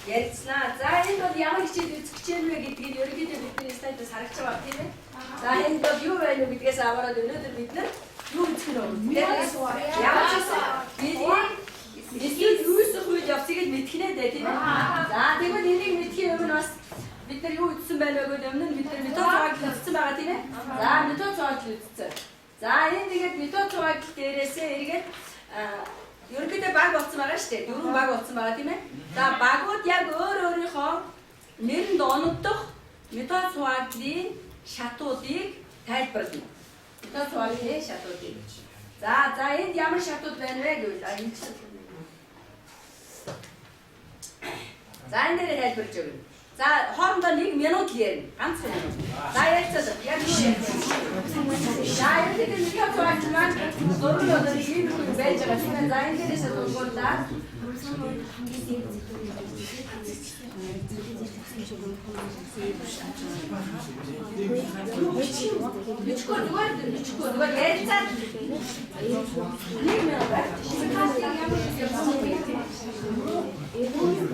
ярьцлаа. За энэ бол ямар хичээл үзэх хичээл вэ гэдгийг ерөнхийдөө бидний слайдаас харагч байгаа тийм ээ. За энэ бол юу байна уу гэдгээс аваад өнөөдөр бид нар юу үзэх нь вэ? Ямар ч гэсэн бидний юусах үед явцыг мэдхнэ дээ тийм ээ. За тэгвэл энийг мэдхийн өмнө бас бид нар юу үзсэн байна вэ гэдэг өмнө бид нар метод зураг үзсэн байгаа тийм ээ. За метод зураг үзсэн. За энэ тэгээд метод зураг дээрээсээ эргээд ерөнхийдөө баг болсон байгаа шүү дээ. Дөрвөн баг болсон байгаа тийм ээ. За багууд яг өөр өөрийнхөө нэрэнд оногдох метод зурагын шатуудыг тайлбарлана. Метод зурагын шатуудыг. За энд ямар шатууд байна вэ гэвэл энэ за энэ дээр тайлбарж өгнө. За хоорондоо 1 минут ярина. Ганц минут. За ярьцгаа. Яг юу ярих вэ? За энэ метод зураг маань зураг одоо ийм хүн байж байгаа тийм ээ. За энэ дээрээс дургуулаа. Ничкор ярьцгаа. 1 минут байна.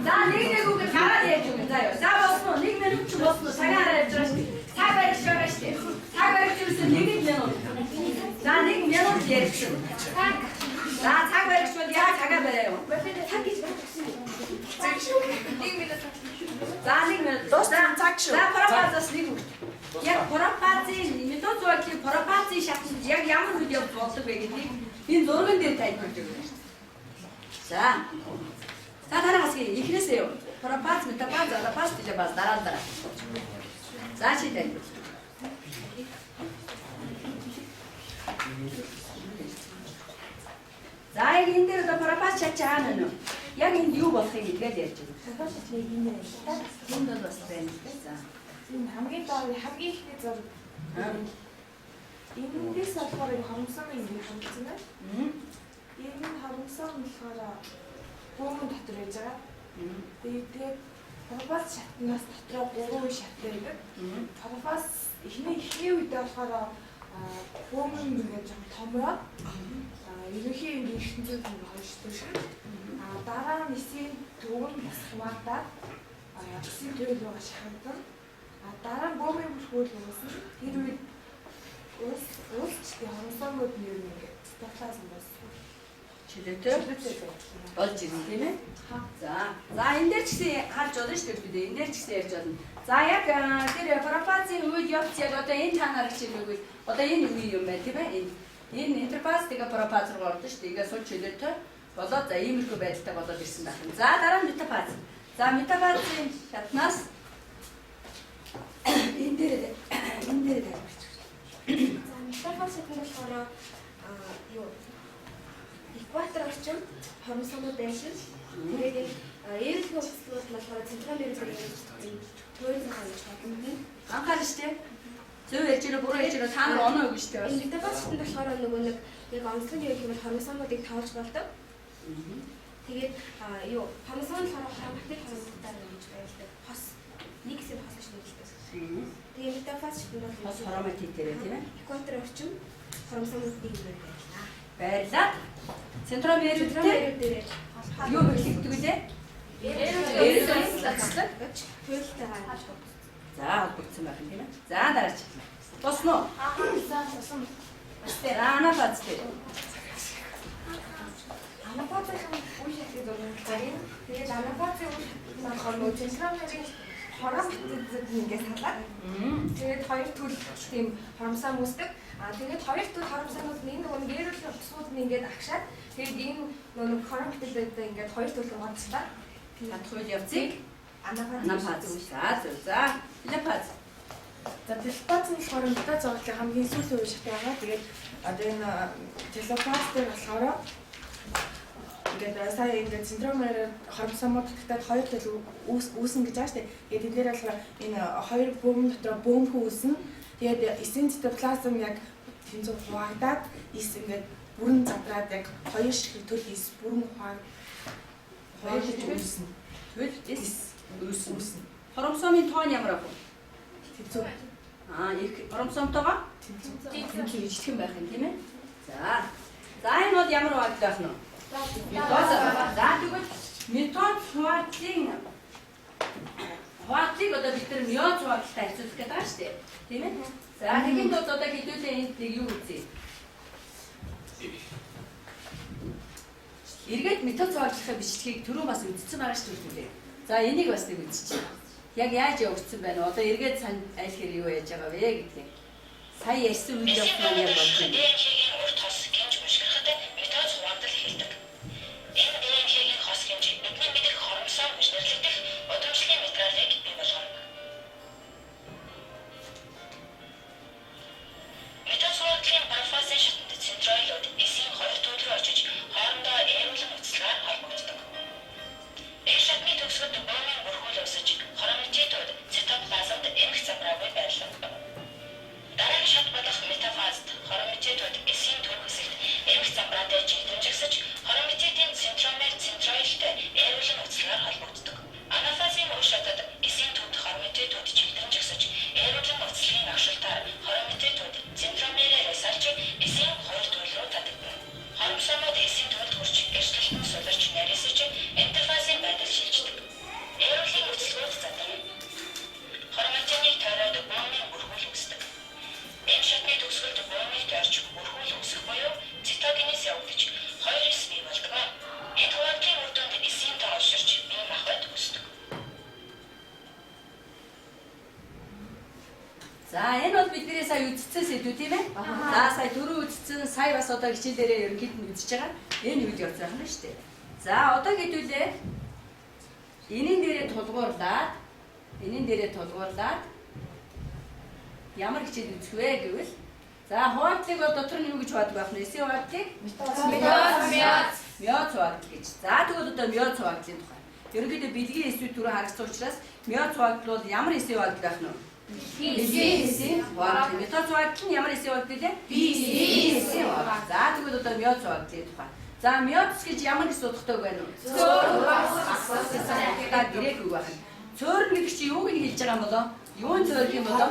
За нэг үгээр хараад ярьж өгнө заяа. За босно 1 минут ч босно цагаараа явж байгаа шүү дээ. Цаг барьж байгаа шүү дээ. Цаг барьж юусэн 1 минут. За 1 минут ярьсан. За цаг барьж бол яа цагаа бариа юу? Цаг гэж бодсон. Цаг шүү. 1 минут. За 1 минут. Дуусна цаг шүү. За пропазаас 1 үг. Яг пропазын метод зургийн пропазын шатнд яг ямар үед явж болдог вэ гэдгийг энэ зурган дээр тайлбарж өгнө. За тараас ихнээсээ юу? Пропаз, метапаз, алапаз, телепаз дараа. За читэй. За энэ дээр одоо пропаз чачаана нь. Яг энд юу болох юм гэдгээд ярьж байна. Пропаз чачааг энэ байна. Энд бол бас байна. За. Энэ хамгийн доор хамгийн ихний зураг. Эндээс болохоор хомсон юм хэмжсэн байна. Энэ хомсон болохоор бөмбөг дотор байж байгаа. Тэгээд пропаз шатнаас дотроо 3 шат байдаг. Пропаз эхний үед болохоор бөмбөг ингээд жоо томроо. Ерөнхий юм ертөнцийн хойштой шиг. Дараа нь эсийн төвөнд бас хуваагдаад эсийн төвөнд байгаа шахагдсан. Дараа нь бөмбөг бүрхүүл өгсөн. Тэр үед уулзчдын хомсоомод нь ер нь ингээд стафлаасан болсон. Чилээтэй болж ирнэ тийм ээ. За энэ дээр ч гэсэн харж болно шүү дээ бид. Энэ дээр ч гэсэн ярьж болно. За яг тэр пропазын үед явц яг одоо энэ танаар хичээлгүй. Одоо энэ үе юм байна тийм ээ. Энэ интерфейс тэгээ пропаз руу ордог шүү дээ. Тэгээ сул чилээтэй болоод за иймэрхүү байдалтай болоод ирсэн байх юм. За дараа нь метафаз. За метафазын шатнаас энэ дээр тайлбарч. За метафаз гэдэг нь болохоор юу экватор орчим хормсонууд байшин. Тэгээд эрэлхий хувцлууд болохоор централ эрэлхий туйлын хавж байна. Анхаарч тий. Зөв ярьж ирээ буруу ярьж ирээ та нар оноо өгнө шүү дээ. Энэ метафазын болохоор нөгөө нэг яг онцлог юу гэвэл хормсонуудыг тоолж болдог. Тэгээд юу хормсон болохоор харамттай хормсонтай гэж байдаг. Хос нэг хэсэг хос гэж нэрлэдэг. Тэгээд метафаз шиг нь хос хроматик дээр тийм ээ. Экватор орчим хормсонуудыг нэр байлаа. Баярлалаа. Централ эрэлхий дээр юу хэлдэг вэ? Эрэлхий лацлаг туйлтай байгаа. За холбогдсон байх юм тийм ээ. За дараач. Босно уу? За босон. Бастер анапац дээр. Анапацын үе шатыг зургуулсан. Тэгээд анапацын үе шатнаар нөгөө централын хором битүүдэд ингээд салаад. Тэгээд хоёр төл тийм хоромсоо үүсдэг. Тэгээд хоёр төл хоромсоонууд нь нөгөө нэрэл утсууд нь ингээд агшаад тэгээд энэ нөгөө хором битүүдэд ингээд хоёр төл гоцлаа. Хатхуул явцыг анапац. За телепаз. За телепаз нь болохоор метод зургийн хамгийн сүүлийн үе шат байгаа. Тэгээд одоо энэ телепаз дээр болохоор ингээд сая ингээд центромер хормсомод гэхдээ хоёр төл үүснэ гэж байгаа шүү дээ. Тэгээд энэ дээр болохоор энэ хоёр бөмбөг дотор бөмбөг үүснэ. Тэгээд эсийн цитоплазм яг тэнцүү хуваагдаад эс ингээд бүрэн задраад яг хоёр шиг төл эс бүрэн хоёр шиг үүснэ. Төл эс үүснэ. Хромосомын тоон ямар ах вэ? Тэнцүү. Их хромосомтойгоо тэнцүү ижлэх юм байх юм тийм ээ. За энэ бол ямар баг байх нь вэ? За тэгвэл метод хуваалцыг одоо бид нар мёд хуваалцтай харьцуулах гэдэг байгаа шүү дээ. Тийм ээ? За тэгээд одоо хэдүүлээ энд юу үзье? Эргээд метод хуваалцахын бичлэгийг түрүү бас үзсэн байгаа шүү дээ. За энийг бас нэг үзчихье. Яг яаж явагдсан байна вэ? Одоо эргээд санд аль хэр юу яаж байгаа вэ гэдгийг. Сая ярьсан үед явсан юм яг болж байна. урт хос хэмж бушгахад метод хуваалцал хэлдэг. Энэ дээнхийг хос хэмж бидний мэдих хоромсоо нэрлэгдэх удамшлын материалыг бий болгоно. Метод хуваалцлын парафазын шатнд центроилууд эсийн хоёр туйл руу очиж хоорондоо ээрүүлэн үцлэгээр холбогддог. Энэ шатны төгсгөлд бөөнийн бүрхүүл өсөж хроматитууд цитоплазмд эмх замраагүй байрлав. Дараагийн шат болох метафазд хроматитууд эсийн түр хэсэгт эмх замраатай жигдэмжигсэж хроматитийн центромер центроилтэй ээрүүлэн үцлэгээр холбогддог. Анафазын үе шатад эсийн түвд хроматитууд жигдэмжигсэж ээрүүлэн үцлэгийн агшилтаар хроматитууд центромерээрээ салж эсийн хоёр туйл руу татагдана. Хоромсоомод эсийн түвд хүрч эрсдэлтэн суларч нарийсаж энтерфазын байдал шилждэг. Ээрүүлийн үцлэгүүд задан хроматиныг тойроод бөөнийн бүрхүүл үүсдэг. Энэ шатны төгсгөлд бөөнийг тойрч бүрхүүл үүсэх буюу цитогенез явагдаж хоёр эс бий болдог. Энэ хуваалцын үр дүнд эсийн тоо олширч бие махбод үүсдэг. За энэ бол бидний сая үзсэн сэдвүүд тийм ээ. За сая түрүү үзсэн, сая бас одоо хичээлээрээ ерөнхийд нь үзэж байгаа. Энэ үед явж байгаа юм шүү дээ. За одоо хэдүүлээ. Энийн дээрээ тулгуурлаад ямар хичээл үзэх вэ гэвэл за хуваалцыг бол дотор нь юу гэж хуваалдаг байх нь эсийн хуваалцыг мёд хуваалт гэж. За тэгвэл одоо мёд хуваалцын тухай. Ерөнхийдөө бэлгийн эсвүүд түрүү харагдсан учраас мёд хуваалт бол ямар эсийн хуваалт байх нь вэ? Эсийн хуваалт. Метод хуваалт нь ямар эсийн хуваалт вэ? Эсийн хуваалт. За тэгвэл одоо мёд хуваалцын тухай. За мёдс гэж ямар их судахтай байна уу? Грек үг байна. Цөөр гэдэг чи юуг нь хэлж байгаа юм болоо? Юун цөөрх юм болоо?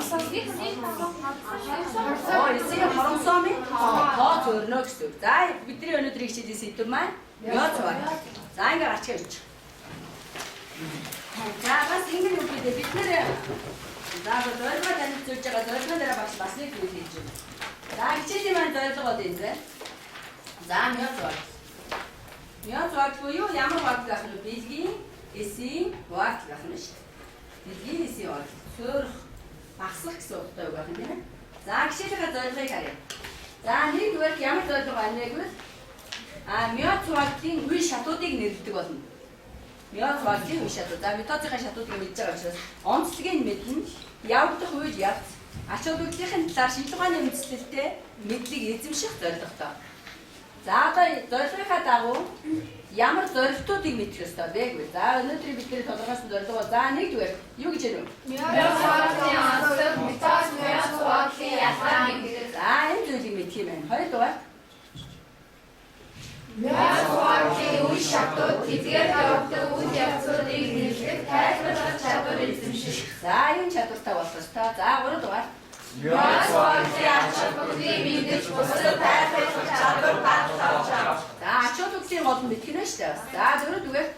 Эсийн хоромсоомын тоо цөөрнө гэсэн үг. За бидний өнөөдрийн хичээлийн сэдв маань мёд хуваалт. За ингээ гарч ирж. За бас ингэ юу гэдэг бид нэр за зорилгоо танилцуулж байгаа зорилгоо дээр бас нэг зүйл хийж байна. За хичээлийн маань зорилго бол энэ зэ. За мёд хуваалт. Мёд хуваалт буюу ямар хуваалт байх вэ? Бэлгийн эсийн хуваалт байх нь шүү дээ. Бэлгийн эсийн хуваалт. Цөөрх багслах гэсэн утгатай үг байх юм тийм ээ. За хичээлийн зорилгыг харъя. За нэгдүгээр ямар зорилго байна вэ гэвэл мёд хуваалтын үе шатуудыг нэрлэдэг болно. Мёд хуваалтын үе шатууд. За методын шатуудыг мэдж байгаа учраас онцлогийг мэднэ. Явагдах үед явц. Ач холбогдлын талаар шинжилгээ ухааны үндэслэлтэй мэдлэг эзэмших зорилготой. За одоо зорилгынхаа дагуу ямар зорилтуудыг мэдэх ёстой вэ гэвэл за өнөөдөр бидний тодорхойлсон зорилго бол за нэгдүгээр юу гэж ярив? Мёд хуваалцын онцлог метод мёд хуваалцын ялгаа мэддэг. За энэ зүйлийг мэдэх юм байна. Хоёрдугаар Мёд хуваалцын үе шатууд тэдгээр явагдах үйл явцуудыг нэрлэх тайлбарлах чадвар эзэмших. за энэ чадвартай болох ёстой. За гуравдугаар Мёд хуваалцын ач холбогдлыг мэдэж бусдад тайлбарлах чадвар батлаж авах. за ач холбогдлын гол нь мэдэх нь шүү дээ. За дөрөвдүгээр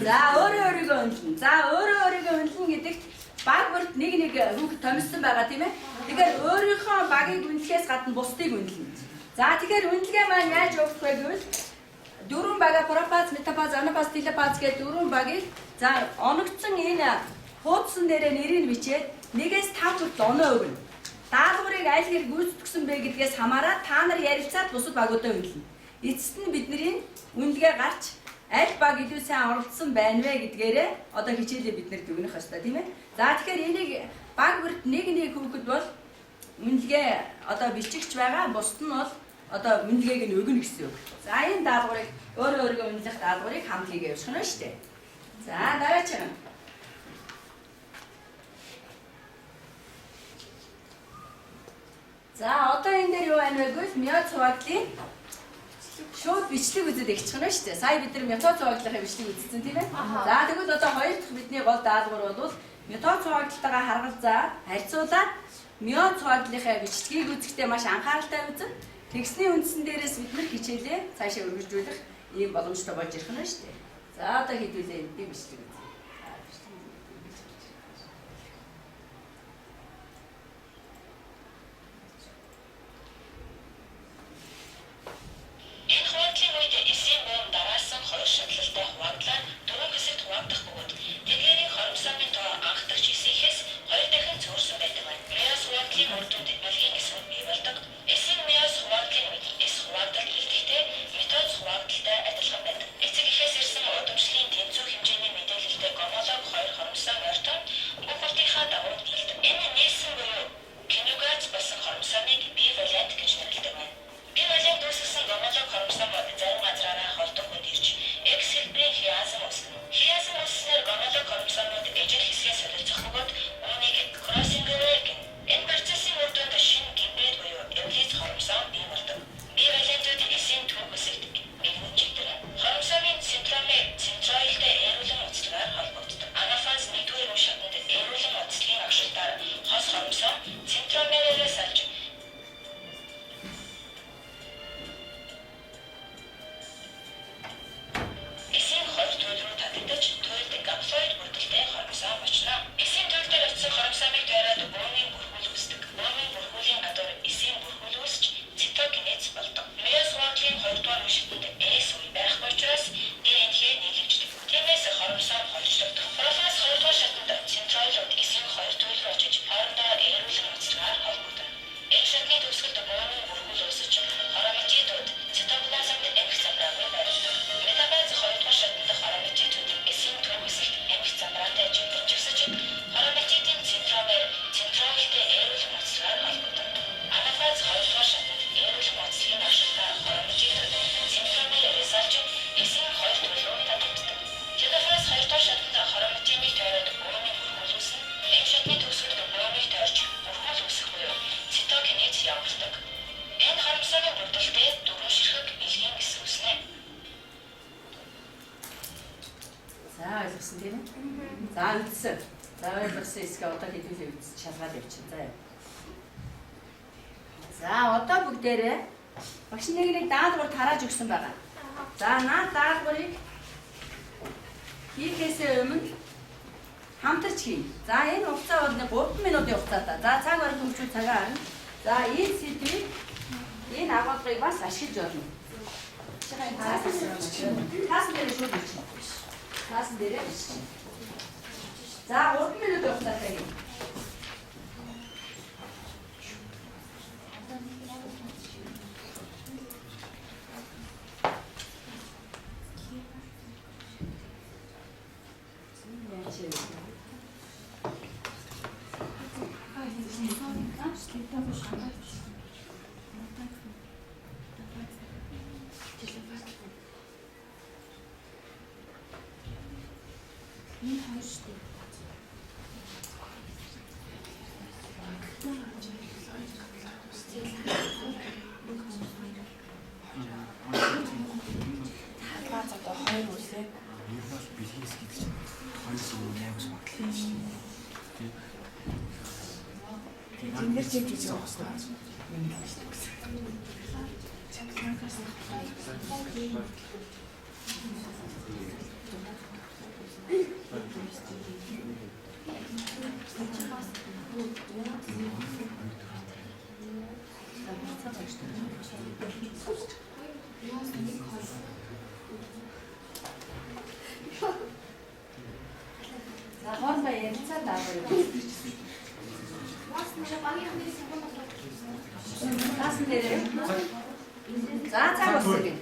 за өөрөө өөрийгөө үнэлнэ. За өөрөө өөрийгөө үнэлнэ гэдэгт баг бүрт нэг хүүхэд томилсон байгаа тийм ээ. Тэгэхээр өөрийнхөө багийг үнэлэхээс гадна бусдыг үнэлнэ. За тэгэхээр үнэлгээ маань яаж явагдах вэ гэвэл дөрвөн бага пропаз, метапаз, анафаз, телепаз гэх дөрвөн багийг за оногдсон энэ хуудсан дээрээ нэрийг бичээд 1-5 хүртэл оноо өгнө. Даалгаврыг аль хэрэг гүйцэтгэсэн бэ гэдгээс хамаараад та нар ярилцаад бусад багуудаа үнэлнэ. Эцэст нь бидний үнэлгээ гарч аль баг илүү сайн оролцсон байна вэ гэдгээрээ одоо хичээлээ бид нэр дүгнэх ёстой тийм ээ. За тэгэхээр энийг баг бүрт нэг хүүхэд бол үнэлгээ одоо бичигч байгаа, бусд нь бол одоо үнэлгээг нь өгнө гэсэн үг. За энэ даалгаврыг өөрийнхөө үнэлэх даалгаврыг хамт хийгээ явуулах нь шүү дээ. За дараач юм. За одоо энэ дээр юу байна вэ гэвэл мёд хуваалтын шууд бичлэг үзээд ихчих нь шүү дээ. Сая бид нар метод хуваалтлын бичлэг үзсэн тийм ээ. За тэгвэл одоо хоёр дахь бидний гол даалгавар бол метод хуваалттайгаа харгалзаад харьцуулаад мёд хуваалтлынхаа бичлэгийг үзэхдээ маш анхааралтай үзэн тэгсний үндсэн дээрээс бид нар хичээлээ цаашаа өргөжүүлэх ийм боломжтой болж ирэх нь шүү дээ. За одоо хэдүүлээ би бичлэг. Энэ хуудлын үед эсийн бөөн дараасан хоёр шатлалтай хуваагдlаар дөрвөн хэсэгт хуваагдах бөгөөд тэдгээрийн хоромсоомын тоо анх дахь эсийнхээс хоёр дахин цөөрсөн байдаг байна. Миос хуваагдлын үр дүнд мэлгийн эсрэг бий болдог. Эсийн миос хуваагдлын үед эс хуваагдалт илтгэхдээ метоз хуваагдалтай адилхан байдаг. Эцэг эхээс ирсэн удамшлын тэнцүү хэмжээний мэдээлэлтэй гомолог хоёр хоромсоом ойртон бүх уртынхаа дагуу нийлдэг. Энэ нийлсэн буюу киногац болсон хоромсоомыг бивалент гэж нэрлэдэг байна. Бивалент үүсгэсэн гомолог хоромсоомод зарим газраараа холдох үнд ирж X хэлбэрийн хиазм үүсгэнэ. Хиазм үүсснээр гомолог хоромсоомод ижил хэсгээ солилцох бөгөөд үүнийг кроссингээр гэнэ. Энэ процессын үр дүнд шинэ гибрид буюу эвлиз хоромсоом бий болдог. Бивалентүүд эсийн түр хэсэгт нэгнэгддэг. Хоромсоомын центроилтэй эрүүлэн уцлагаар холбогддог. Анафаз 1-р үе шатнд эрүүлэн уцлагын агшилтаар хос хоромсоом центромерээс салж эсийн хоёр туйл руу татагдаж туйлд гаплоид бүрдэлтэй хоромсоом очно. Эсийн туйл дээр очсон хоромсоомыг тойроод бөөмийн бүрхүүл үүсдэг. Бөөмийн бүрхүүлийн гадуур эсийн бүрхүүл үүсч цитогенез болдог. Миос хуудлын 2-р үе шатнд эс үе байхгүй учраас ДНХ нийлэгждэг. Тиймээс хоромсоом холжлогдох. Пролаз 2-р шатнд центроилууд эсийн хоёр туйл руу очиж хоорондоо эрүүлэн уцлагаар холбогдно. Энэ шатны төгсгөлд бөөмийн бүрхүүл үүсэж хроматидууд цитоплазмд эмх замбраагүй байрладаг. Метабаз 2-р шатнд хроматидуудын эсийн түр хэсэгт эмх замбраатай жигдэрчгсэж хроматидын центроилтэй эрүүлэн уцлагаар холбогдно. Анафаз 2-р шатнд эрүүлэн уцлагын агшилтаар хроматидууд центромерээс салж эсийн хоёр туйл руу татагддаг. Телефаз 2-р шатнд хроматиныг тойроод бөөмийн бүрхүүл үүснэ. Энэ шатны төгсгөлд бөөмийг тойрч бүрхүүл үүсэх буюу цитогенез явуулдаг. Энэ хоромсоомын бүрдэлтэй дөрвөн ширхэг бэлгийн эс үүснэ. За ойлгосон тийм ээ. За үлдсэн. За ойлгосон эсгээ одоо хэдүүлээ үлдсэн шалгаад явчихна. За. За одоо бүгдээрээ багш нэг даалгавар тарааж өгсөн байгаа. За наад даалгаврыг хийхээсээ өмнө хамтарч хийн. За энэ хугацаа бол 3 минутын хугацаатай. За цаг бараг хөвчүүл цагаа харна. За энэ сэдвийг энэ агуулгыг бас ашиглаж болно. Таасан дээр шууд бичнэ. Таасан дээр бичнэ. За 3 минутын хугацаатай хийн. Бааз одоо хоёр үлээ. Ер нь бол бэлгийн хэсэг гэж хоёр зүйл аймаг смаглал шүү дээ. Тэндэр чек хийж байгаа хэвээр. Миний хэлсэн. За хоорондоо ярилцаад даавар. Таасан дээр. За цаг болсон.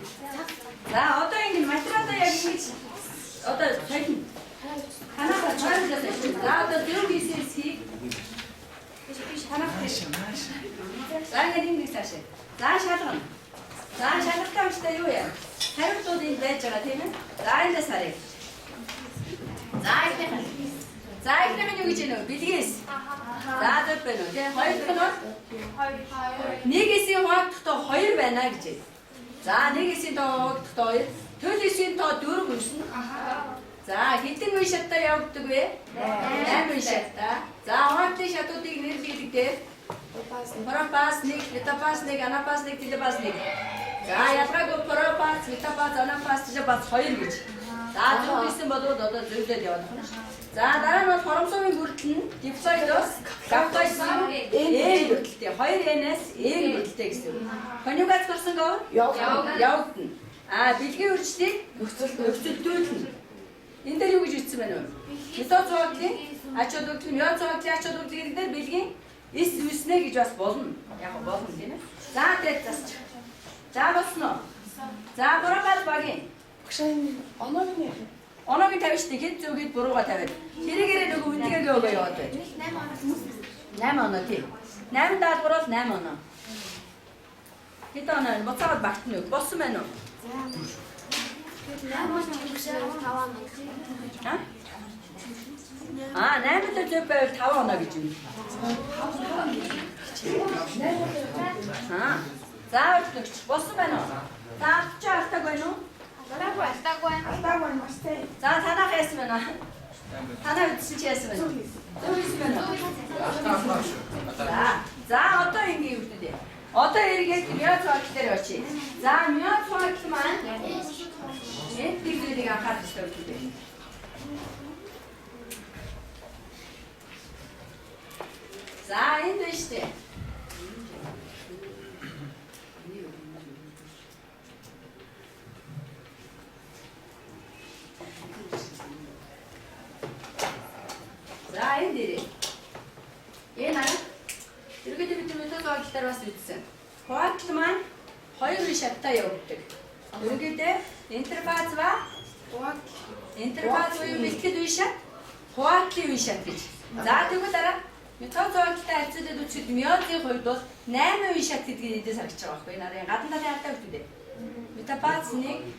За одоо ингэ материалаа яг хийж одоо цахим танаа чаржлаа тавьчих. За одоо дөрөв хийсийг танаа за ингэ нэг цаашаа. За шалгана. За шалгалтаа өчтөө юу яа? Хариултууд энд байж байгаа тийм ээ. За эндээс харъя. За ихнийх нь юу гэж байна вэ? Бэлгээс. За зөв байна уу? Тэгээ хоёр дахь нь бол нэг эсийн хуваагдахтаа 2 байна гэж байна. За нэг эсийн тоо хуваагдахтаа 2. Төлөв эсийн тоо 4 үүснэ. За хэдэн үе шаттай явагддаг вэ? 8 үе шаттай. За хаваатлын шатуудыг нэрлэдэг дээр пропаз 1, метапаз 1, анапаз 1, телепаз 1. За ялгаагүй пропац, метапац, анапац гэж бас 2 гэж. За зөв хийсэн бол одоо зөвлөд яваад байна. За дараа нь бол хоромсоомын бүрдэл нь дипсоидос, гаптоид ээн бүрдэлтэй. 2N-ээс ээн бүрдэлтэй гэсэн үг. Конюгац гарсан гоо явагдана. Бэлгийн үржлийг нөхцөлдүүлнэ. Энэ дээр юу гэж ütсэн байна вэ? Метод зооглын ач холбогдол, мёд зооглын ач холбогдол гэдэг бэлгийн эс үүснэ гэж бас болно. Яг болно тийм ээ. За тэгээд засч. За болсноо. За пропал багийн Багшаа оноог тавьж штэ хэд зөвгээд бурууга тавиад. Тэрийгээрээ нөгөө үндигээ өгөө яваад бай. 8 оноо тийм. 8 даалгавар бол 8 оноо. Хэд оноо буцаад багтна уу? Болсон байна уу? Аа 8 л зөв байвал 5 оноо гэж юм. За өгч болсон байна уу? За авч алтаг байна уу? Алтаагүй маштай. За танах яасан байна? Танаа үтсэн чи яасан байна? Зөв хийсэн байна. За одоо ингэ юу гэдэг вэ? Одоо эргээд мёд цогц дээр очие. За мёд цогц маань энэ зүйлийг анхаарах хэрэгтэй үү? За энд байна штэ. За энэ дээр. Энэ эргээд бид метод зооглолтоор бас үзсэн. Хуаатл маань 2 үе шаттай явагддаг. Эргээд интерфаз ба интерфаз үе бэлтгэл үе шат, хуаатлын үе шат гэж. За тэгвэл дараа метод зооглолттой харьцуулаад үзэхэд миозын хувьд бол 8 үе шат гэдгийг эдээс харагдаж байгаа байхгүй. Нарын гадна талын хартаа өгдөө. Метапаз 1,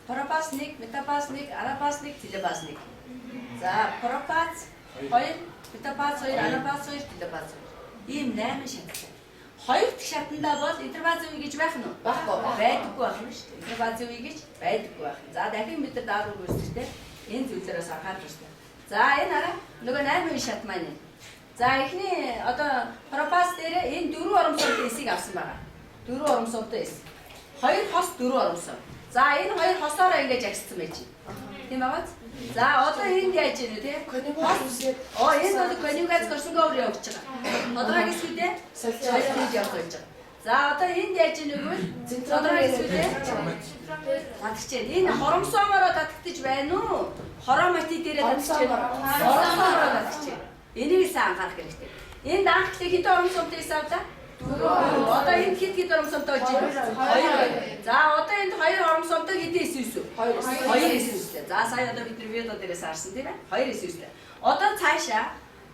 пропаз 1, метапаз 1, арапаз 1, телепаз 1. За пропаз 2, метапаз 2, арапаз 2, телепаз 2. Ийм 8 шаттай. Хоёр дахь шатандаа бол интерфаз үе гэж байх нь уу? Байхгүй. Байдаггүй байх нь шүү дээ. Интерфаз үе гэж байдаггүй байх. За дахин бид нар даалгавар үүсгэхдээ энэ зүйлээрээс анхаарах хэрэгтэй. За энэ араа нөгөө 8 үе шат маань. За эхний одоо пропаз дээр энэ 4 оромсолтой эсийг авсан байгаа. 4 оромсолтой эс. 2 хос 4 оромсол. За энэ 2 хосоороо ингэж агссан байж. Тийм байгааз? За одоо энд яаж ийнэ те? конюгац үсгээд Энэ бол конюгац гарсангаа өөр явж байгаа. Одоогоо эсвэл солиод явж байгаа. За одоо энд яаж ийнэ гэвэл одоогоо эсвэл татчихжээ. Энэ хоромсоомороо татагдчих байна уу? Хоромати дээрээ татчихжээ. Хоромсоомороо татчихжээ. Энийг сайн анхаарах хэрэгтэй. Энд анхлыг хэд хоромсоомтой хийсавда? 4. Одоо энд хэд хоромсоомтой болж байна? 2. За одоо энд 2 хоромсоомтой хэдэн эс үүсв? 2 эс үүслээ. За сая одоо бид видео дээрээс харсан тийм ээ? 2 эс үүслээ. Одоо цаашаа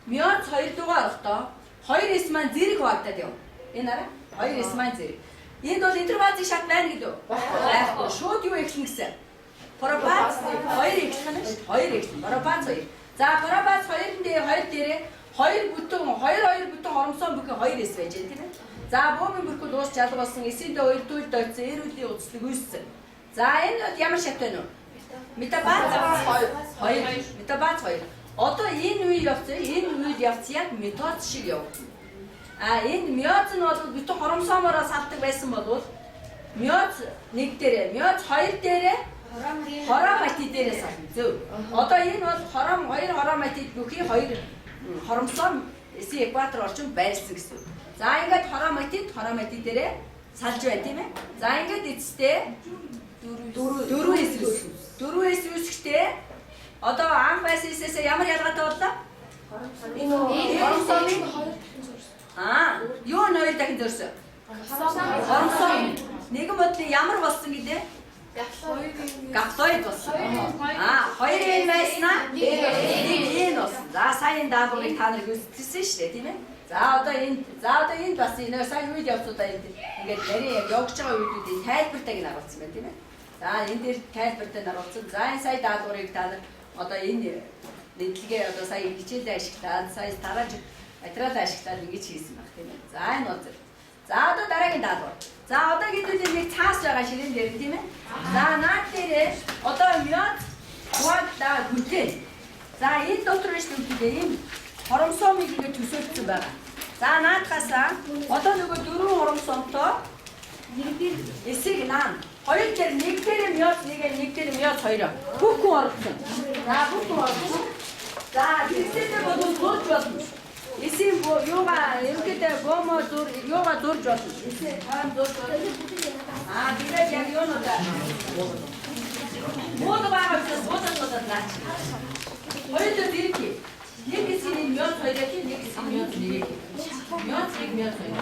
мёд 2 дугаар орохдоо 2 эс маань зэрэг хуваагдаад яв. Энэ араа 2 эс маань зэрэг. Энд бол интерфазын шат байна гэдэг үү? Байхгүй. Шууд юу эхлэн гэсэн? Пропаз 2 эхлэх нь шүү. 2 эхлэн. Пропаз 2. За пропаз 2-ын дээр 2 дээрээ 2 бүтэн хоромсоон бүхэн 2 эс байж байна тийм ээ. За бөөмийн бүрхүүл уус жалга болсон эсэндээ өрдүүл дойцсон эрүүлийн уцлыг үүссэн. За энэ бол ямар шат байна уу? Метабаз 2. Метабаз 2. Одоо энэ үе явцсан. Энэ үед явцсан яг метод шиг явагдана. Энэ мёд нь бол бүтэн хоромсоомороо салдаг байсан бол мёд 1 дээрээ, мёд 2 дээрээ хоромати дээрээ сална. Зөв. Одоо энэ бол 2 хоромати бүхий 2 хоромсоом эсийн экватор орчинд байрлсан гэсэн. За ингээд хоромати дээрээ салж байна тийм ээ. За ингээд эцэстээ 4 эс үүсгэн. 4 эс үүсгэхдээ одоо анх байсан эсээс ямар ялгаатай боллоо? Энэ хоромсоомын юу нь хоёр дахин зөрсөн? Хоромсоом. Нэгэн бодлын ямар болсон гэдэг? Гаптоид болсон. 2 энэ байснаа энэ болсон. За сайн даалгаврыг та нарыг үзчихсэн шүү дээ тийм ээ. За одоо энд бас энэ сайн үед явцуудаа ингээд нарийн яг явж байгаа үеүүдийн тайлбартайг нь харуулсан байна тийм ээ. За энэ дээр тайлбартай харуулсан. За энэ сая даалгаврыг та нар одоо энэ нэтлэгээ одоо сая хичээлээ ашиглаад сая тарааж материал ашиглаад ингэж хийсэн баг тийм ээ. За энэ бол зөв. За одоо дараагийн даалгавар. За одоо хэдүүлээ нэг цаас байгаа ширээн дээр тийм ээ. За наад дээрээ одоо мёд хуагда бүтээн. За энэ дотор нь шүү дээ ийм хоромсоомыг ингэ төсөөлсөн байгаа. За наадхаасаа одоо нөгөө 4 хоромсоомтой Эсийг наан. Хоёр дээр нэг дээр мёд, нэг дээр мёд хоёроо. Бүх хүн орсон. За бүх хүн орсон. За тэгсээдээ бодвол зурж болно. Эсийн юугаа ерөнхийдөө бөөмө зур юугаа зурж болно. Эсээ хаан зурж болно. Тэгээд яг юунуудаа мод байгаас бодоод наач. Хоёр дээр дэрхий. Нэг эсийн мёд хоёроо тийм нэг эсийн мёд нэг. Мёд нэг мёд хоёр.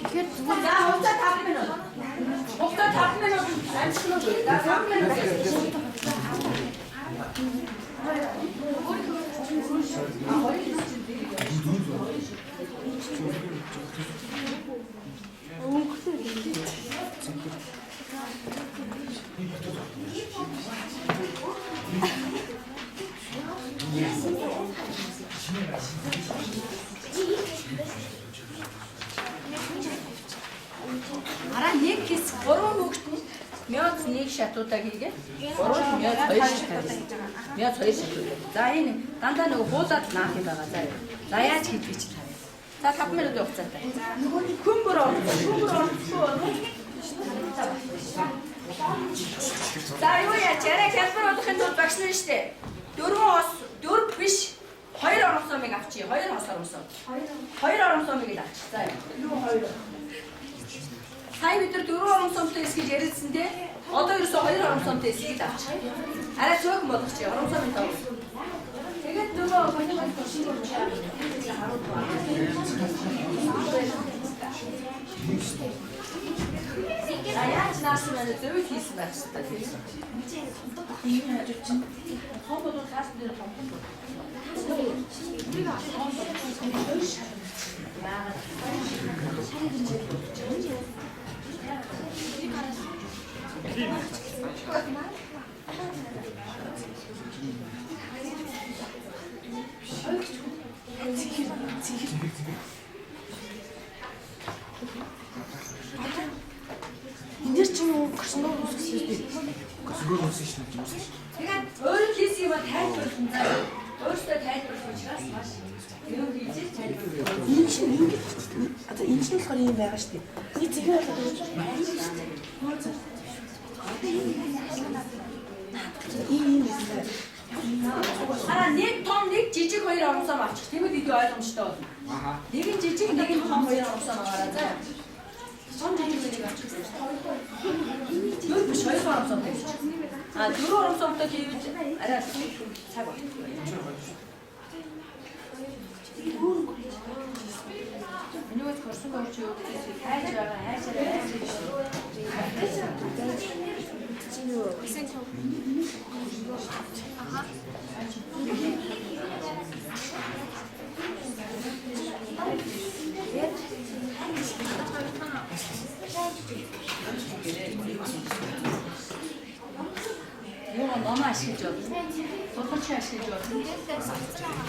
Тэгэхээр зүгээр хугацаа 5 минут. Хугацаа 5 минут амжилттай үү? За 5 минут. Араа нэг хэс 3 хүүхэд мёд нэг шатуудаа хийгээд 3 мёд 2 шатуудаа хийж байгаа. Мёд 2 шатуудаа. За энэ дандаа нөгөө хуулаад наах юм байгаа. За яаж хийдгийг чи таа. За 5 минут хугацаатай. Хүмбэр орсон. За юу яа чараа хялбар болохын тулд багшна шүү дээ. 4 биш 2 орон сумыг авчи. 2 орон сум. 2 орон сумыг л авчи. За юу 2. Сая бид нар 4 орон сумтай эсгэж яриадсан те. Одоо ерөөсө 2 орон сумтай эсгэж авчих. Арай цөөхөн болох чи орон сумын тав. Тэгээд нөгөө яаж наасан байна зөв хийсэн байх хэрэгтэй тийм. Тийм хажууд чинь хомбод хаас дээр хомбод. Энд чинь юу гэрчнөө үсгэсэн шүү дээ. Гөргөр үсгэж шүү дээ. Тэгээд өөрөө хийсэн юм тайлбарлсан заа. Өөртөө тайлбарлах учраас маш юу хийж тайлбарлах. Энэ чинь ингэ одоо энэ чинь болохоор юм байгаа шүү дээ. Нэг зэгээ болоод өгч байна шүү дээ. Ийм юм. Хараа нэг том нэг жижиг хоёр орон сум авчих. Тэгвэл илүү ойлгомжтой болно. Нэг нь жижиг нэг нь том хоёр орон сум аваарай заа. Том жижиг нэг авчих. Юу биш хоёр орон сум тавьчих. 4 орон сумтай хийвэж арай цаг багт. Энэс корсон орч юу гэж хайж байгаа хайшаа. Юу номоо ашиглаж байна. Сулхан ашиглаж байна.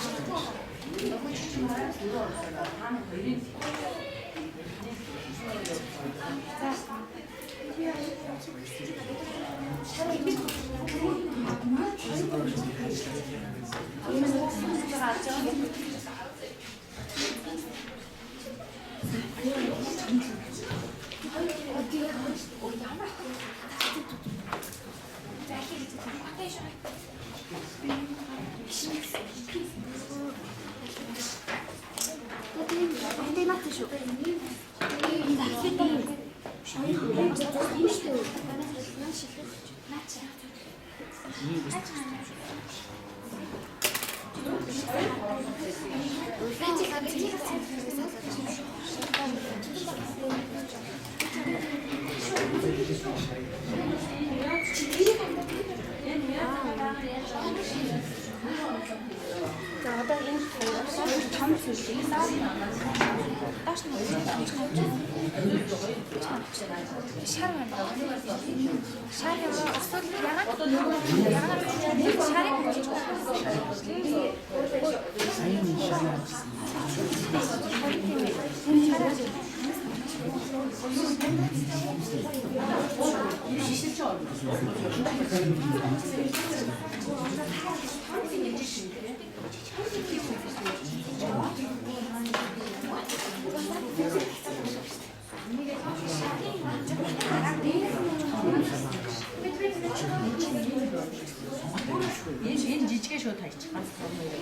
шүү таяч ганц том хоёр.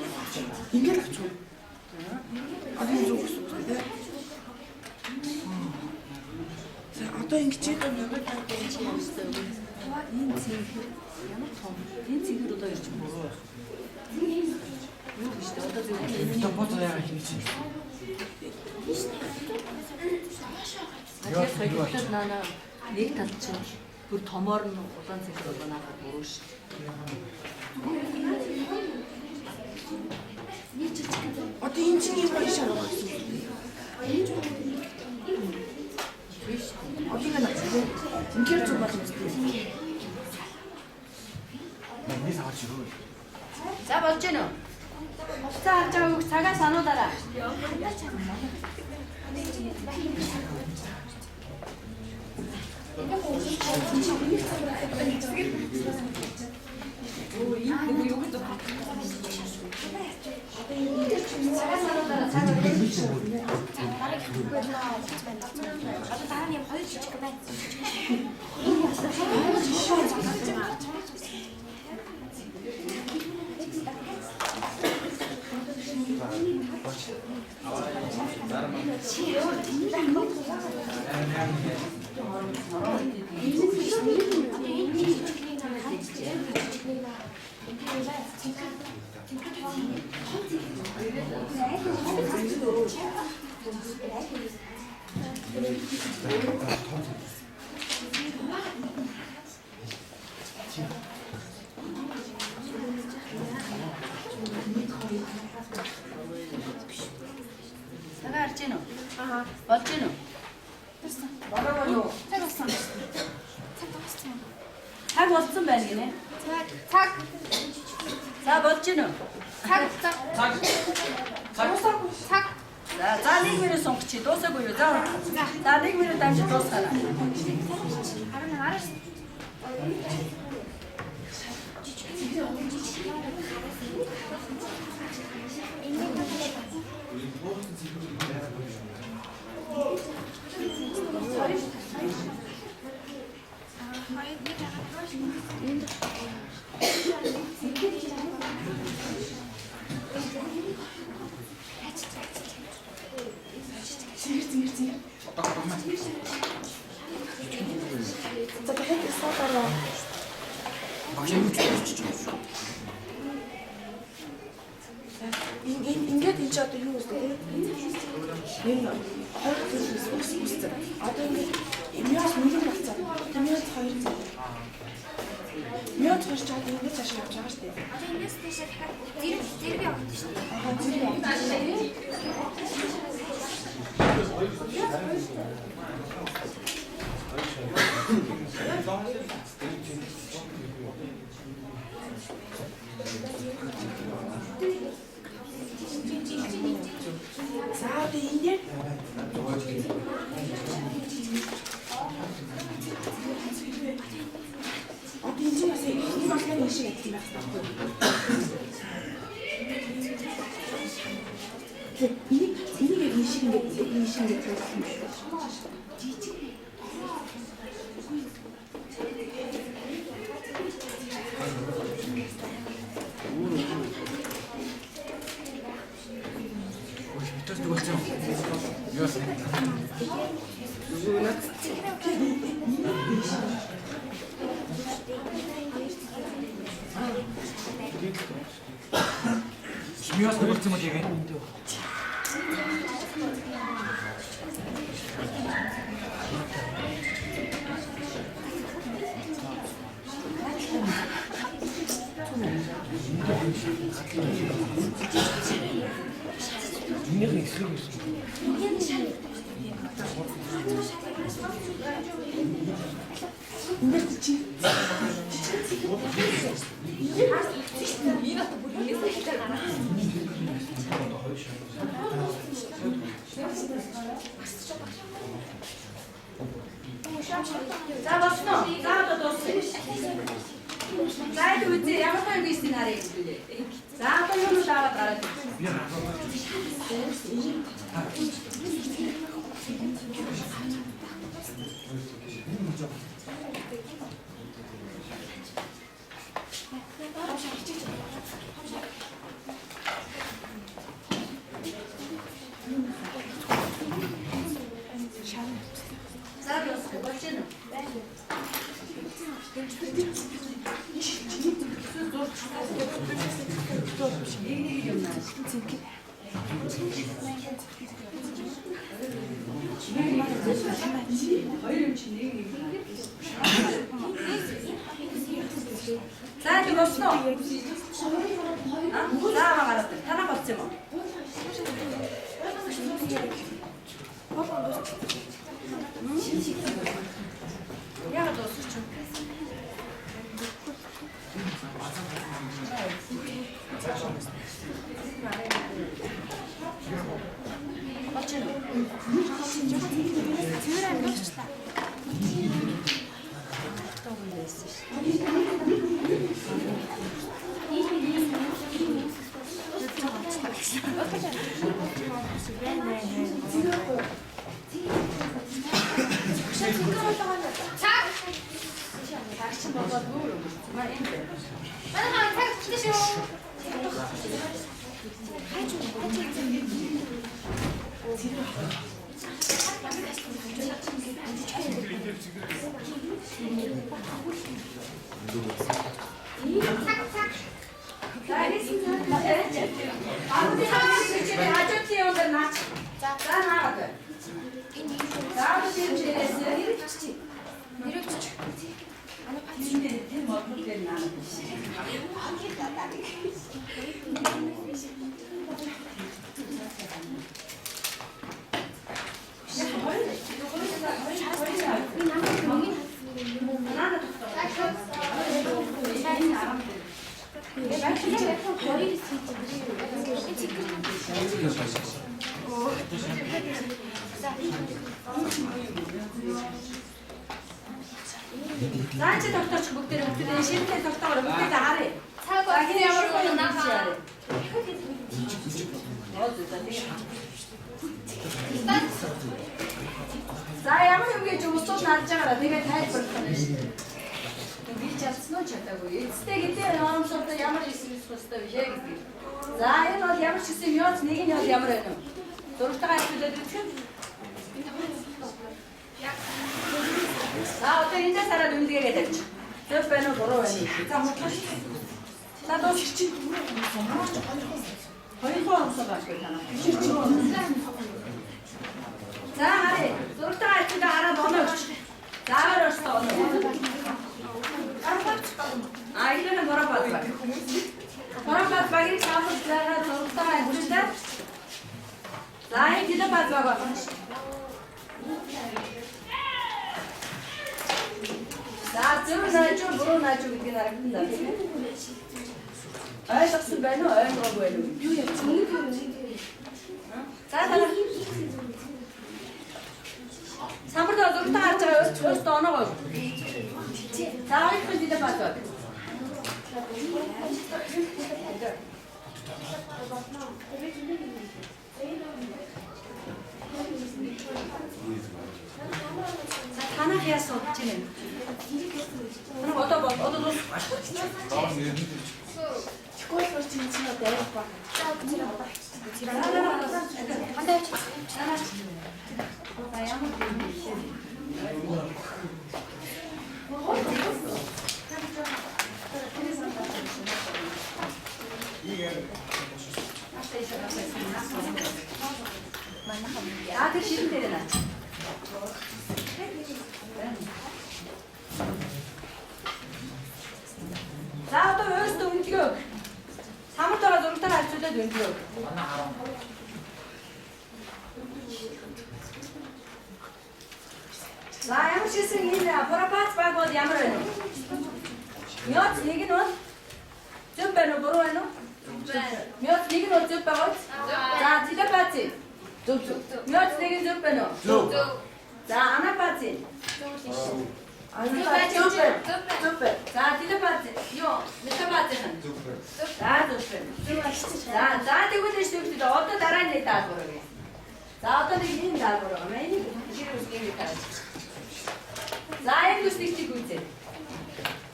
Ингээд авчих. Одоо юу гэсэн үг вэ? За одоо ингэж Энэ цэнхэр ямар том. Энэ цэнхэр одоо ирж буруу байх. Юу гэж тэ одоо зөвхөн Топот яа хийж чинь. яг соёлтой нана нэг тал чинь бүр томоор нь улаан цэнхэр одоо наахад буруу шүү. одоо энэ чинь юм байна шараа гэсэн. Одоо ингэ нацгаа. Ингээд зүг болох юм. Нэг сар чирөө. За болж гэнэ үү? За харж байгаа үг цагаа сануулаарай. Одоо дараа нь хоёр жижиг байна. Цагаа харж гэнэ үү? Болж гэнэ үү? Бороо юу? Цаг болсон байна гинэ. Цаг. За болж гэнэ үү? Цаг. За 1 минут сонгоч чи дуусаагүй юу? За 1 минут амжиж дуусгаарай. 11. За дахиад садараа. Багш юу ч хийж байгаа. Ингээд энэ ч одоо юу вэ? Энэ хоёр зүйлс үстэй. Одоо ингээд мяас мөрөнд болцоо. Мяас хоёр зүйл. Мяас хоёр ч одоо ингээд цааш явж байгаа шүү дээ. Одоо энэс дэше дахиад зэрэг явах шүү дээ. Аа зэрэг. За одоо ингээд одоо энэ бас энэ болгоны шиг адил байх хэрэгтэй. Энийг энэ шиг ингээд болох юм шиг. Битүүс дүүлсэн. Юу вэ? Химиас дүүлсэн юм яг энэ. Миний хэсэг юм. Ингээд чи За болсноо. За одоо дуусна. За энэ үгүй ямар тань бийс нарыг хэлээ. За одоо юу нь даваад гараад. За тийм болсноо. Заавал гараад танаа болцсон юм уу? Яагаад дуусчих юм? Заачи тогтооч бүгдээ ширхээ тогтоогоор бүгдээ харъя. За хин ямар хүн наа. За ямар юм гэж өсөж нарж байгаараа тэгээд тайлбарлах нь шүү дээ. Би чадсан уу чадаагүй. Эцтэй гэдэг номсоодоо ямар хийх ёстой вэ гэдэг. За энэ бол ямар ч гэсэн ёц нэг нь бол ямар байна вэ? Зургатайгаа хэлээд үзэх. За одоо энэ сараад үндгээгээд авч. Зөв байна уу буруу байна уу? За мууч. За дуусч чи. Хоёр хоомсоо башгүй танаа. За харъя. Зургатайгаа хэлээд хараад онооч. Заавар өстөө оноо. Айдын бороо бат. Бороо бат багийн цаавар зараад зургатайгаа хэлээд. За энэ дэдэ бат байгаа. За зөв наажуу буруу наажуу гэдгийг харагдана. Ойлгосон байна уу? Ойлгоогүй байна уу? Юу явчихсан? За дараа. Самбар доо зургатаа харж байгаа өст оноогоо. За хоёр хүн дэдэ бат баг. За танах яасан ч юм. Танах одоо дуус. Школ руу чинь дайрах ба. А тэр ширэн дээр наа. За одоо өөрсдөө үнэлгөө. Самартаа зургатаа харьцуулаад үнэлгөө. Манай хараа. За ямар ч гэсэн энэ пропац баг бол ямар байна вэ? Мяц нэг нь бол зөв байна уу буруу байна уу? Мяц нэг нь бол зөв байгаа уу? За телепат. Зөв. Мяц нэг нь зөв байна уу? Зөв. За анапат. Анапат зөв. За телепат. Ёо, телепат хэн? Зөв. За зөв. За тэгвэл шүү дээ. Одоо дараа нь даалгавар өгье. За одоо нэг энэ даалгавар өгье. Энийг хэрэг үсгэн тааж. За энэ үсгчийг үзье.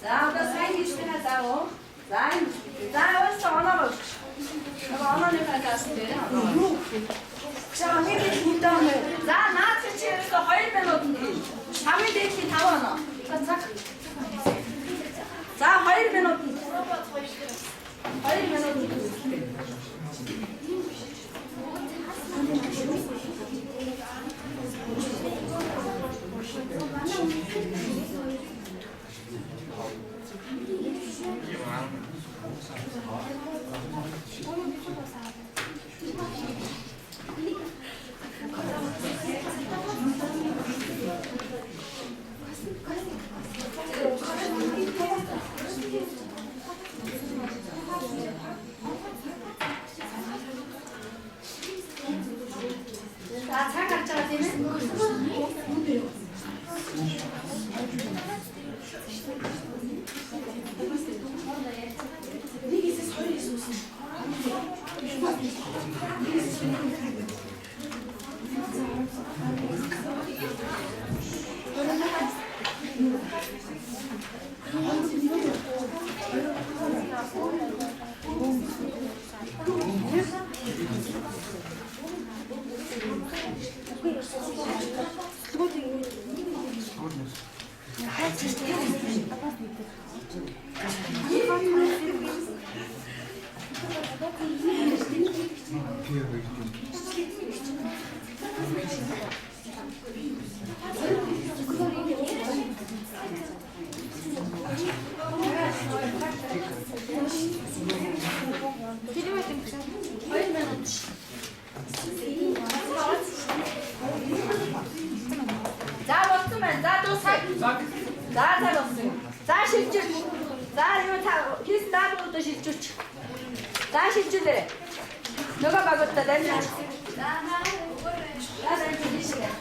За одоо сайн хийснээр заавал. За энэ үсгч. За өөс оноо. Онооны хатаас дээр. Хамгийн их хүндээ. За наад чи ерөөсө 2 минут. Хамгийн дээд чи 5 оноо. За цаг. За болсон байна. За дуусгая. За болсон. За шилжүүл. За юу та хийс даадуудаа шилжүүлч. За шилжүүлээрэй. Нөгөө багуудаа дамжуулж. За шилжүүлээ.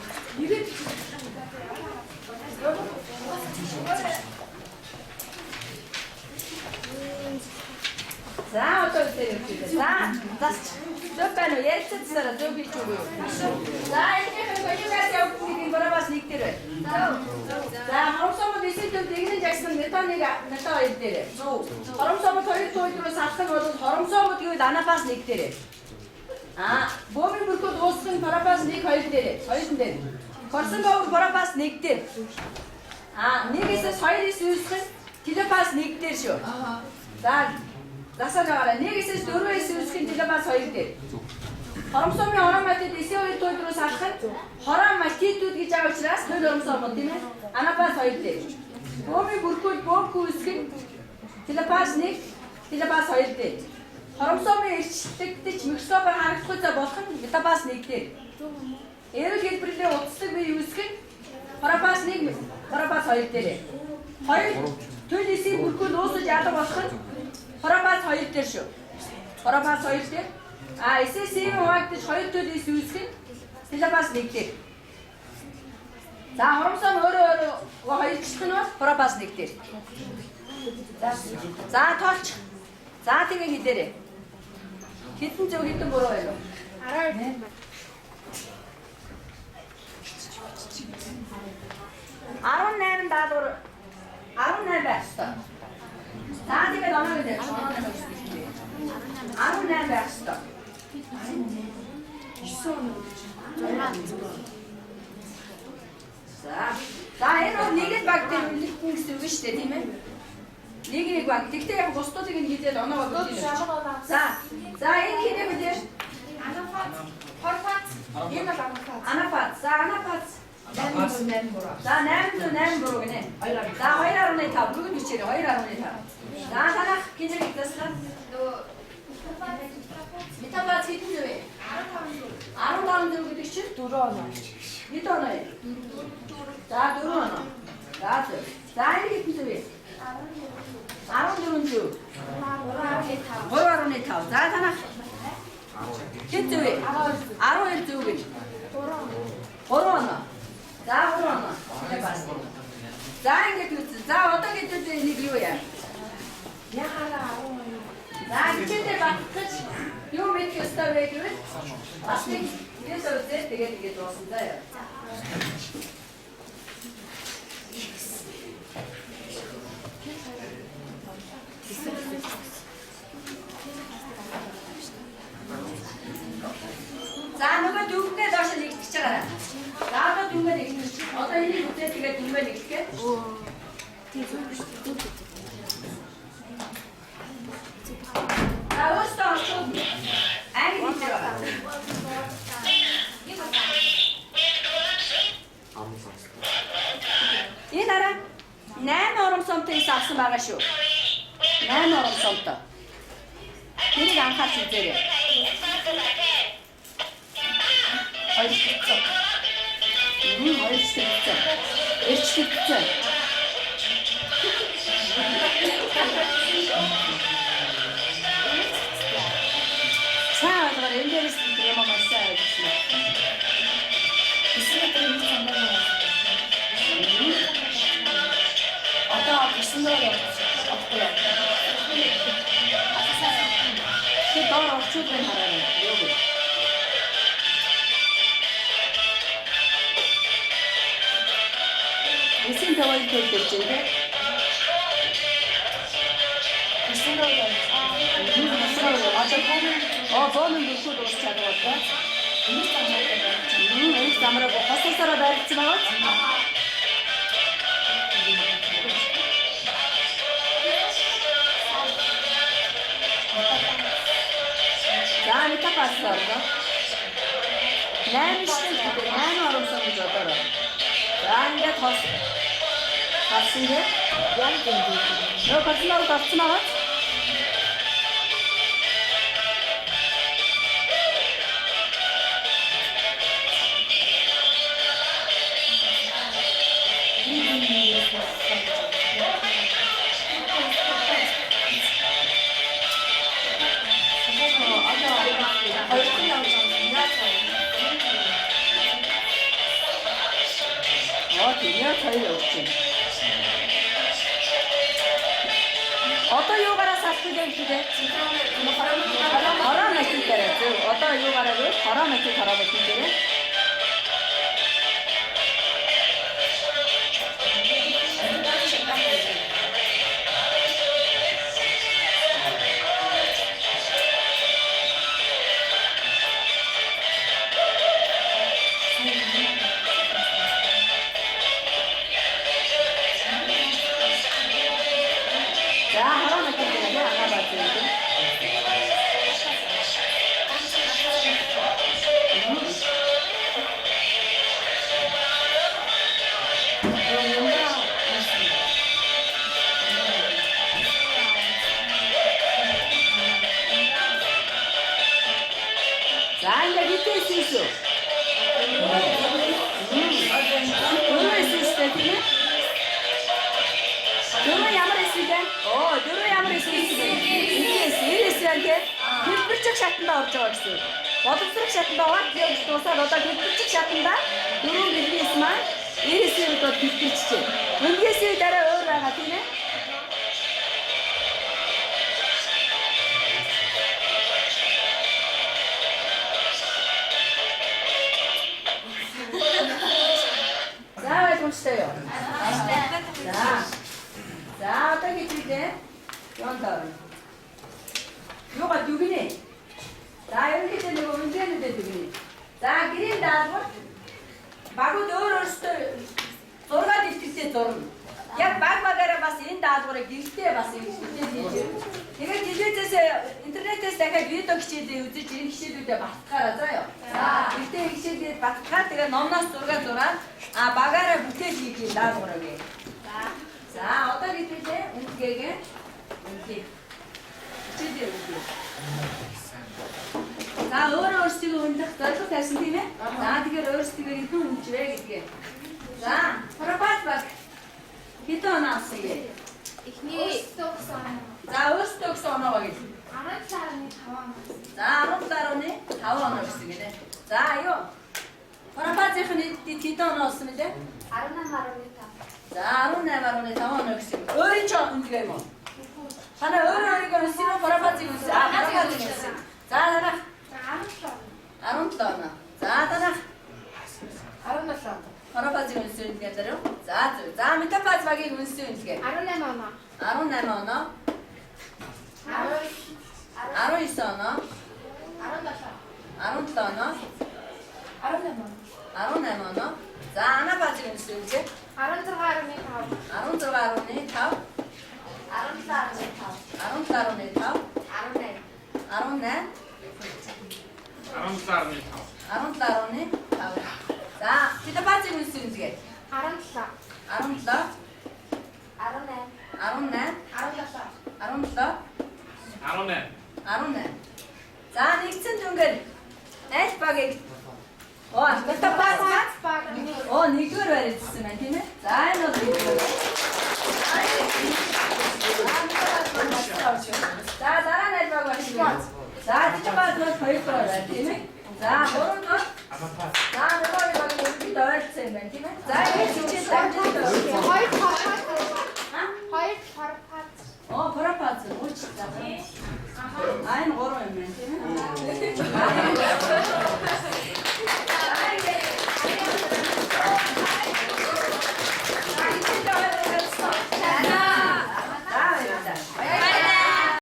За одоо үсэрээ. За засч. Зөв байна уу? Ярилцсараа зөв бич үгүй юу? За энэхээ коммуникац явуулсан барабас нэг дээр байна. За харамсамд эсэлтүүд нэгэн жагсан метаныг мета хоёр дээр. Харамсамд хоёр тойдроо салхах нь бол харамсамд гэвэл анапас нэг дээр. Бомын бүрхүүд уусгын барабас нэг хоёр дээр. Хоёрын дээр. Корсонгоор барабас нэг дээр. Нэгээс хоёрын үүсгэн телепас нэг дээр шүү. За засаараа нэгээс дөрвөөс үүсгэн телепас хоёр дээр. Хоромсомын хорон матид эсээ хоёр тойдроо салхах нь хорон матидүүд гэж байгаа учраас хөл хоромсом тийм ээ. Анапас хоёр дээр. Бомын бүрхүүд бомгүй үүсгэн телепас нэг телепас хоёр дээр. Хоромсомын эрчлэгдэж микробоор харагдах болох нь метапас нэг дээр. Эрүүл хэлбэрлэлийн утасдаг бие үүсгэн хорапас нэг хорапас хоёр дээр. Хоёр төлөв эсийн бүрхүүд уусаж алга болох нь хорапас хоёр дээр шүү. Хорапас хоёр дээр. Эсэсийн хуваагдаж хоёр төлөв эс үүсгэн телепас нэг дээр. За хоромсом өөрөө хоёрчлах нь бол хорапас нэг дээр. За тоолч. За тэгээ хідээрээ. Хитэн зөв хитэн буруу байлаа. 12. 18 даадуур 18 байх ёстой. За тэгээд оноо гэдэг 18 байх ёстой. 9. За энэ бол нэг л баг дээр үлдсэн гэсэн үг шүү дээ, тийм ээ? Нэг баг. Тэгтээ яг бусдуудыг нь хизээд оноогоо бүгд. За энэ хинээ мэдээ. Анафат. Хорфат. Энэ бол анафат. Анафат. За анафат. 8 буруу. За 8 буруу гинэ. За 2.5 бүгд бичээрэй. 2.5. За танах гинэг дэслээ. Метабат хэдэн вэ? 15 зөв гэдэг чинь 4 оноо. Хэд оноо вэ? За 4 оноо. За энэ хэдэн вэ? 14 зөв. 3.5. За танах хэд зөв вэ? 12 зөв гэж. 3 оноо. За 3 оноо. За ингэж үз. За одоо гэж нэг юу яа? Яхаа 12. За хичээлээ багтаж юу мэдэх ёстой вэ гэвэл бас нэг ясаа үзээ тэгээд дуусан заяа. За нөгөө дүнгээ доош нэгтгэж байгаарай. За одоо дүнгээ нэгтгэж. Одоо энийг үзээ тэгээд дүнгээ нэгтгэе. За өөртөө англи хэлээр байгаа. Энэ арай 8 оромсомтой авсан байгаа шүү. 8 оромсомтой. Тэрийг анхаарч үзээрэй. Ойрчилсан. Эрчлэгдсэн. Сайн байгаа энэ дээрээс юм амсаа гэсэн. Эсвэл энэ самбар. Одоо 너 어쩌고 말하는 여기. 무슨 병원이 될 때인데? 보는 누구도 찾아왔다. 여기 담으라고 버스 살아다 했지만. 자, 밑에 봤어. 난 시대 난 어렵선 저더러. 자, 이제 더 같은데? 너 같이 나고 같이 나와? 드디어 저희 없지. 어떤 요가라 샀거든, 그게? 걸어냈을 때래. 어떤 요가라고? 걸어냈을 때래? 자, 하나만 뜯기는 게 하나 맞지? 자, 이제 밑에 있을 수. 너무 야물했으니까, 너무 야물했으니까, 이랬으니까, 불쩍 샷다 어쩌겠어. 어둠스럽게 샷다 와, 기억도 너다 불쩍 샷다. 너무 밀리지만, 이랬으니까 불치지. 은기스에 따라 어라 같으네. 자, 좀 쉬어요. 자, 어떻게 줄게? 연다. 요가 누구니? 자, 이렇게 되고 문제는 누구니? 자, 그림 다고 마구 넣을 수도 돌가 뒤뜰 돌. 약 막막하라 봤어. 인 다고를 길때 봤어. 이거 기대돼서 인터넷에서 내가 위에도 기대돼 우지 지금 기대돼 막가라져요. 자, 이때 기대돼 막가다가 너무나 돌가 돌아. 아, 막아라 붙여지기 다고라게. 자, 어떻게 되지? 움직이게. 움직이. 붙여지 움직이. 자, 어려울수도 움직이. 넓고 됐으면 자, 되게 어려울수도 이렇게 움직이게. 자, 바로 봐. Хитон авсыг. Эхний За өөртөө гэсэн оноо багт. 17.5 За 17.5 оноо гэсэн гинэ. За юу. Парапазийнхны хитон оноо гэсэн мэлээ. 18.5. За 18.5 оноо гэсэн. Өөрийн ч үнэгээ юм уу? Хана өөрийнхөө өссөн парапазыг өссөн. Парапазыг өссөн. За дараах. 17 оноо. За дараах. 17. парапазыг үнсэн гэдэг нь. За метапаз багийг үнсэн үнэлгээ. 18 оноо. 18 оноо. 19 оноо. 17 оноо. 18 оноо. За анапазыг үнсэн үнэлгээ. 16.5. 16.5. 17.5. 17.5. 자, метапазыг үнсэн үнэлгээ. 17. 17. 18. За нэгдсэн дүнгээр найз багийг метапаз нэгдүгээр барьжсэн байна тийм ээ. За энэ бол нэгдүгээр. За дараа найз баг байна. За метапаз бол хоёрдугаар байна тийм ээ. За гуравдугаар. За нөгөө багийг бид ойлгосон юм байна тийм ээ. За энэ хичээл дамжуулаад Хоёр 아이는 걸어 있네.